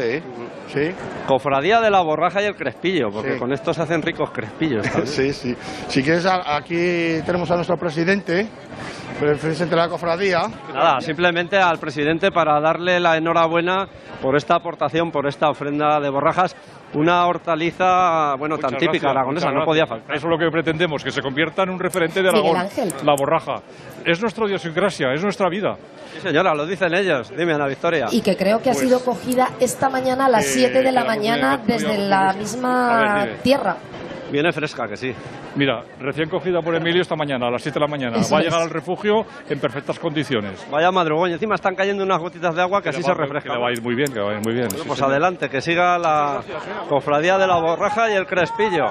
Sí, sí. Cofradía de la Borraja y el Crespillo, porque con esto se hacen ricos crespillos también. Sí, sí. Si quieres, aquí tenemos a nuestro presidente, el presidente de la cofradía. Nada, simplemente al presidente para darle la enhorabuena por esta aportación, por esta ofrenda de borrajas. Una hortaliza, bueno, tan típica aragonesa, no podía faltar. Eso es lo que pretendemos, que se convierta en un referente de Aragón, la borraja. Es nuestra idiosincrasia, es nuestra vida. Sí, señora, lo dicen ellos. Dime, Ana Victoria. Y que creo que ha sido cogida esta mañana a las 7 de la mañana desde la misma tierra. Viene fresca, que sí. Mira, recién cogida por Emilio esta mañana, a las 7 de la mañana. Va a llegar al refugio en perfectas condiciones. Vaya madrugón, y encima están cayendo unas gotitas de agua que así se refresca. Que le va a ir muy bien, que va a ir muy bien. Bueno, pues adelante, que siga la cofradía de la Borraja y el Crespillo.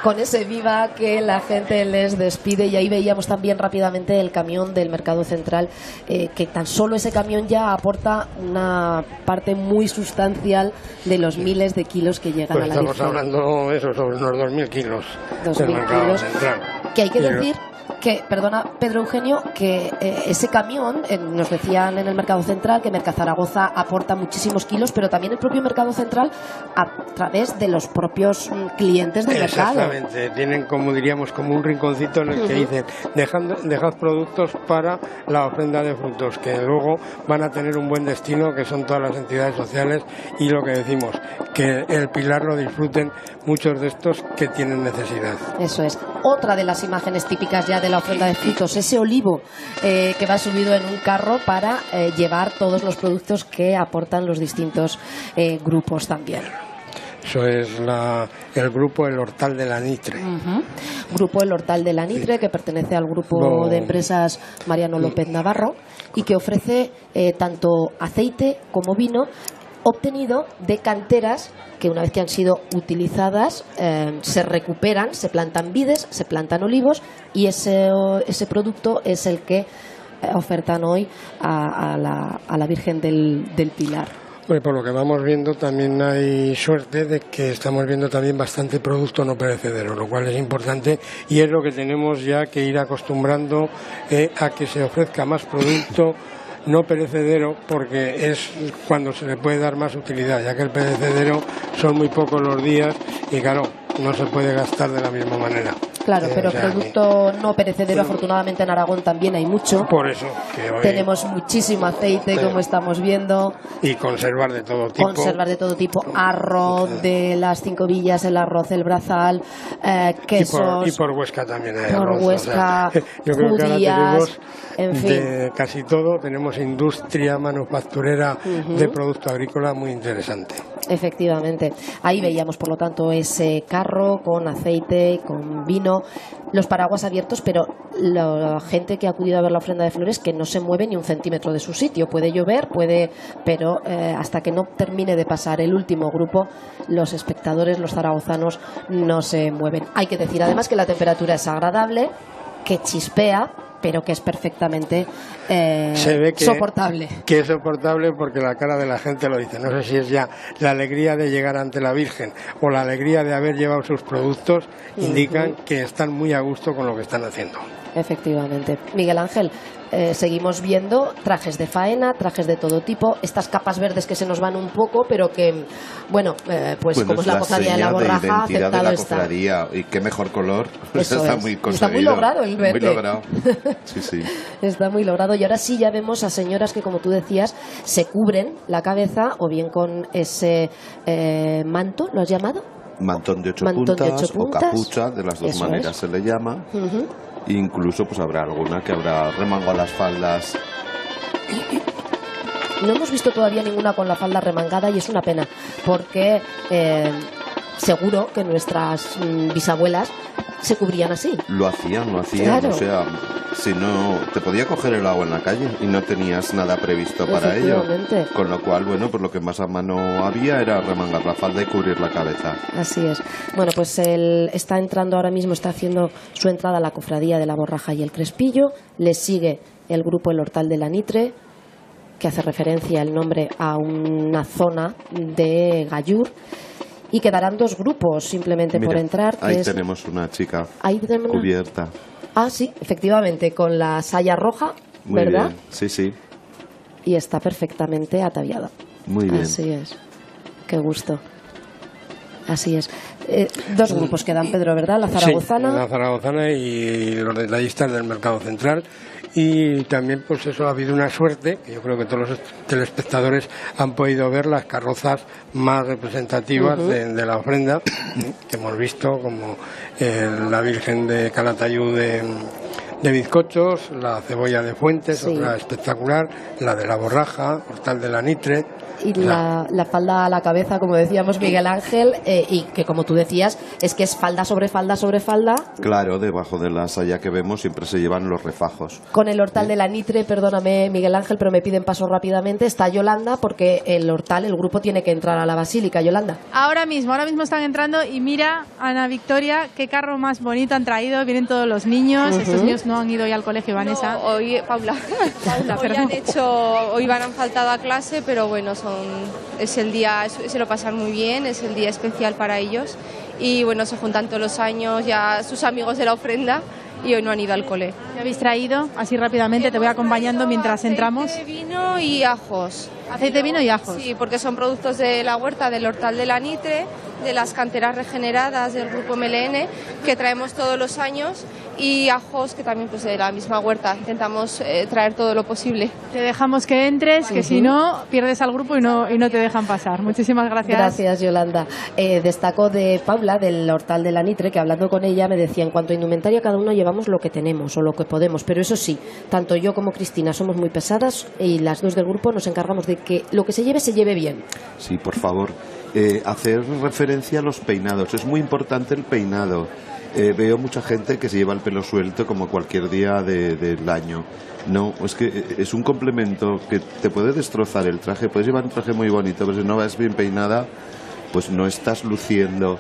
Con ese viva que la gente les despide, y ahí veíamos también rápidamente el camión del Mercado Central, que tan solo ese camión ya aporta una parte muy sustancial de los miles de kilos que llegan a la Virgen. Estamos hablando eso, sobre unos 2.000 kilos 2.000 del Mercado kilos, Central. que hay que decir que, perdona Pedro Eugenio, que ese camión, nos decían en el Mercado Central que Mercazaragoza aporta muchísimos kilos, pero también el propio Mercado Central a través de los propios clientes del mercado. Exactamente, tienen, como diríamos, como un rinconcito en el que dicen dejad productos para la ofrenda de frutos, que luego van a tener un buen destino, que son todas las entidades sociales, y lo que decimos, que el Pilar lo disfruten muchos de estos que tienen necesidad. Eso es. Otra de las imágenes típicas ya de la ofrenda de frutos, ese olivo que va subido en un carro para llevar todos los productos que aportan los distintos grupos también. Eso es el grupo El Hortal de la Nitre. Grupo El Hortal de la Nitre, que pertenece al grupo de empresas Mariano López Navarro y que ofrece tanto aceite como vino obtenido de canteras que, una vez que han sido utilizadas, se recuperan, se plantan vides, se plantan olivos, y ese producto es el que ofertan hoy a la Virgen del Pilar. Bueno, por lo que vamos viendo, también hay suerte de que estamos viendo también bastante producto no perecedero, lo cual es importante, y es lo que tenemos ya que ir acostumbrando a que se ofrezca más producto no perecedero, porque es cuando se le puede dar más utilidad, ya que el perecedero son muy pocos los días y claro, no se puede gastar de la misma manera. Claro, pero producto no perecedero, afortunadamente en Aragón también hay mucho. Por eso que hoy tenemos muchísimo aceite, como estamos viendo. Y conservas de todo tipo. Conservas de todo tipo, arroz de las 5 villas, el arroz, el brazal, quesos. Y por Huesca también hay por arroz. Huesca, o sea, yo creo que ahora tenemos, en fin, de casi todo, tenemos industria manufacturera de producto agrícola muy interesante. Efectivamente. Ahí veíamos, por lo tanto, ese carro con aceite, con vino, los paraguas abiertos, pero la gente que ha acudido a ver la ofrenda de flores que no se mueve ni un centímetro de su sitio. Puede llover, pero hasta que no termine de pasar el último grupo, los espectadores, los zaragozanos, no se mueven. Hay que decir además que la temperatura es agradable, que chispea, pero que es perfectamente soportable. Que es soportable porque la cara de la gente lo dice. No sé si es ya la alegría de llegar ante la Virgen o la alegría de haber llevado sus productos, indican que están muy a gusto con lo que están haciendo. Efectivamente. Miguel Ángel, seguimos viendo trajes de faena, trajes de todo tipo, estas capas verdes que se nos van un poco, pero que, bueno, pues como es la cofradía de la Borraja, de aceptado la está. Cofradía, y qué mejor color. Eso está es. muy conseguido. Está muy logrado el verde. Muy logrado. Sí, sí. Está muy logrado, y ahora sí ya vemos a señoras que, como tú decías, se cubren la cabeza o bien con ese manto, ¿lo has llamado? Mantón de 8 puntas o capucha, de las dos maneras se le llama. Incluso pues habrá alguna que habrá remango a las faldas. No hemos visto todavía ninguna con la falda remangada, y es una pena, porque seguro que nuestras bisabuelas se cubrían así. Lo hacían, claro. O sea, si no, te podía coger el agua en la calle y no tenías nada previsto para ello. Con lo cual, bueno, pues lo que más a mano había era remangar la falda y cubrir la cabeza. Así es. Bueno, pues él está entrando ahora mismo, está haciendo su entrada a la cofradía de la Borraja y el Crespillo. Le sigue el grupo El Hortal de la Nitre, que hace referencia el nombre a una zona de Gallur. Y quedarán 2 grupos simplemente por entrar. Ahí tenemos una chica cubierta. Ah, sí, efectivamente, con la saya roja, muy ¿verdad? Bien. Sí, sí. Y está perfectamente ataviada. Muy bien. Así es. Qué gusto. Así es. Dos grupos quedan, Pedro, ¿verdad? La zaragozana. Sí, la zaragozana y los detallistas del Mercado Central. Y también, pues eso, ha habido una suerte, que yo creo que todos los telespectadores han podido ver las carrozas más representativas de la ofrenda que hemos visto, como la Virgen de Calatayud de Bizcochos, la Cebolla de Fuentes, otra espectacular, la de la Borraja, Hortal de la Nitre. Y la falda a la cabeza, como decíamos, Miguel Ángel, y que, como tú decías, es que es falda sobre falda sobre falda. Claro, debajo de la saya que vemos siempre se llevan los refajos. Con el Hortal de la Nitre, perdóname, Miguel Ángel, pero me piden paso rápidamente, está Yolanda, porque el Hortal, el grupo tiene que entrar a la Basílica. Yolanda. Ahora mismo están entrando y mira, Ana Victoria, qué carro más bonito han traído, vienen todos los niños, estos niños no han ido hoy al colegio, Vanessa. No, hoy, Paula, hoy han faltado a clase, pero bueno, es el día, se lo pasan muy bien, es el día especial para ellos y bueno, se juntan todos los años ya sus amigos de la ofrenda y hoy no han ido al cole. ¿Qué habéis traído? Así rápidamente te voy acompañando mientras entramos. Aceite de vino y ajos. Aceite de vino y ajos. Sí, porque son productos de la huerta del Hortal de la Nitre, de las canteras regeneradas del Grupo MLN, que traemos todos los años, y ajos que también pues de la misma huerta. Intentamos traer todo lo posible. Te dejamos que entres, que si no pierdes al grupo y no te dejan pasar. Muchísimas gracias. Gracias, Yolanda. Destaco de Paula, del Hortal de la Nitre, que hablando con ella me decía, en cuanto a indumentaria, cada uno llevamos lo que tenemos o lo que podemos, pero eso sí, tanto yo como Cristina somos muy pesadas y las dos del grupo nos encargamos de que lo que se lleve bien. Sí, por favor, hacer referencia a los peinados. Es muy importante el peinado. Veo mucha gente que se lleva el pelo suelto como cualquier día del año. No, es que es un complemento que te puede destrozar el traje. Puedes llevar un traje muy bonito, pero si no vas bien peinada, pues no estás luciendo.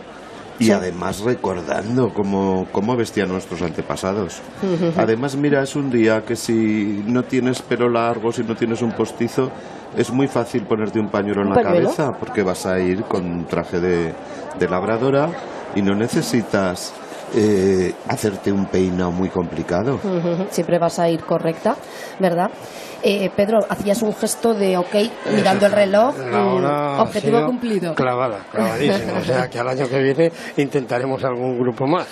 Y además recordando cómo vestían nuestros antepasados. Además, mira, es un día que si no tienes pelo largo, si no tienes un postizo, es muy fácil ponerte un pañuelo en la cabeza, porque vas a ir con un traje de labradora y no necesitas hacerte un peinado muy complicado. Siempre vas a ir correcta, ¿verdad? Pedro, hacías un gesto de ok, mirando el reloj, objetivo cumplido. Clavadísimo. O sea que al año que viene intentaremos algún grupo más.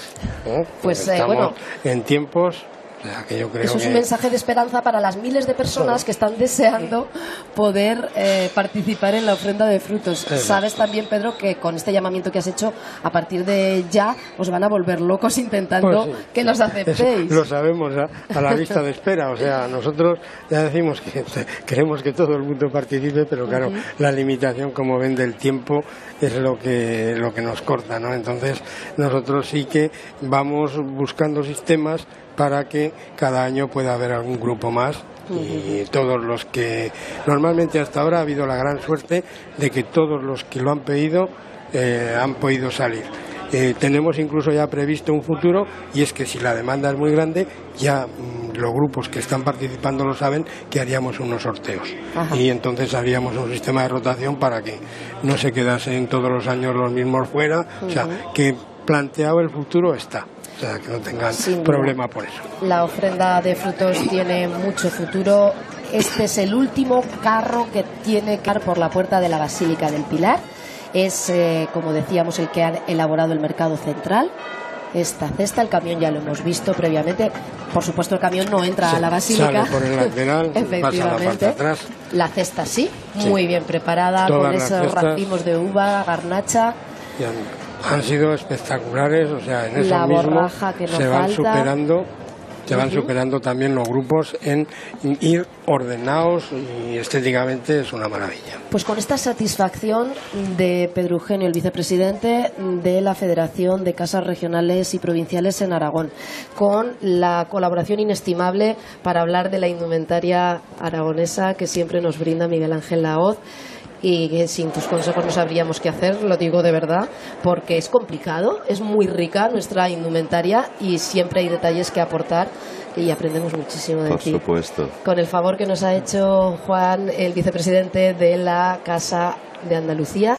Pues estamos en tiempos. O sea, que yo creo eso es un mensaje de esperanza para las miles de personas que están deseando poder participar en la ofrenda de frutos. Sabes también, Pedro, que con este llamamiento que has hecho, a partir de ya os van a volver locos intentando que los aceptéis. Lo sabemos a la lista de espera. O sea, nosotros ya decimos que queremos que todo el mundo participe, pero claro, la limitación, como ven, del tiempo es lo que nos corta, ¿no? Entonces, nosotros sí que vamos buscando sistemas para que cada año pueda haber algún grupo más y todos los que normalmente hasta ahora ha habido la gran suerte de que todos los que lo han pedido han podido salir. Tenemos incluso ya previsto un futuro, y es que si la demanda es muy grande, ya los grupos que están participando lo saben, que haríamos unos sorteos. Y entonces haríamos un sistema de rotación para que no se quedasen todos los años los mismos fuera. O sea, que planteado el futuro está. O sea, que no tengan problema por eso. La ofrenda de frutos tiene mucho futuro. Este es el último carro que tiene que ir por la puerta de la Basílica del Pilar. Es, como decíamos, el que ha elaborado el Mercado Central. Esta cesta, el camión ya lo hemos visto previamente. Por supuesto, el camión no entra a la Basílica. Sale por el lateral, pasa a la parte de atrás. La cesta muy bien preparada, con esos racimos de uva, garnacha. Han sido espectaculares, o sea, en eso mismo se van superando también los grupos en ir ordenados, y estéticamente es una maravilla. Pues con esta satisfacción de Pedro Eugenio, el vicepresidente de la Federación de Casas Regionales y Provinciales en Aragón, con la colaboración inestimable para hablar de la indumentaria aragonesa que siempre nos brinda Miguel Ángel Lahoz, y que sin tus consejos no sabríamos qué hacer, lo digo de verdad, porque es complicado, es muy rica nuestra indumentaria y siempre hay detalles que aportar y aprendemos muchísimo de ti. Por supuesto. Con el favor que nos ha hecho Juan, el vicepresidente de la Casa de Andalucía.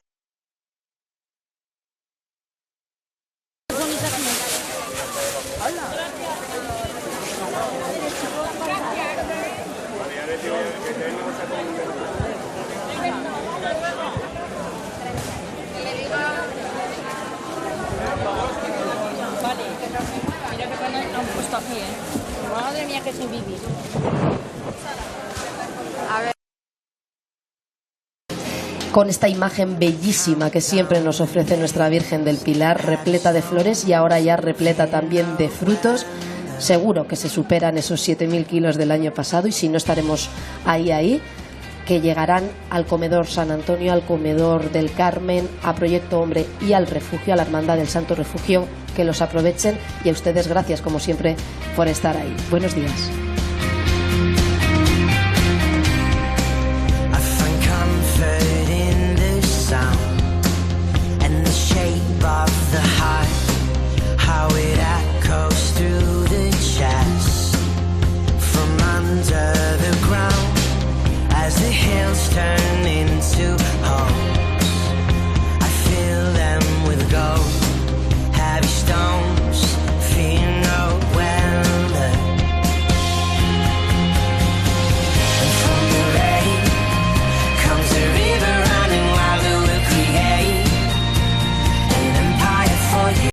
Con esta imagen bellísima que siempre nos ofrece nuestra Virgen del Pilar, repleta de flores y ahora ya repleta también de frutos. Seguro que se superan esos 7.000 kilos del año pasado, y si no estaremos ahí, que llegarán al Comedor San Antonio, al Comedor del Carmen, a Proyecto Hombre y al Refugio, a la Hermandad del Santo Refugio. Que los aprovechen, y a ustedes gracias como siempre por estar ahí. Buenos días.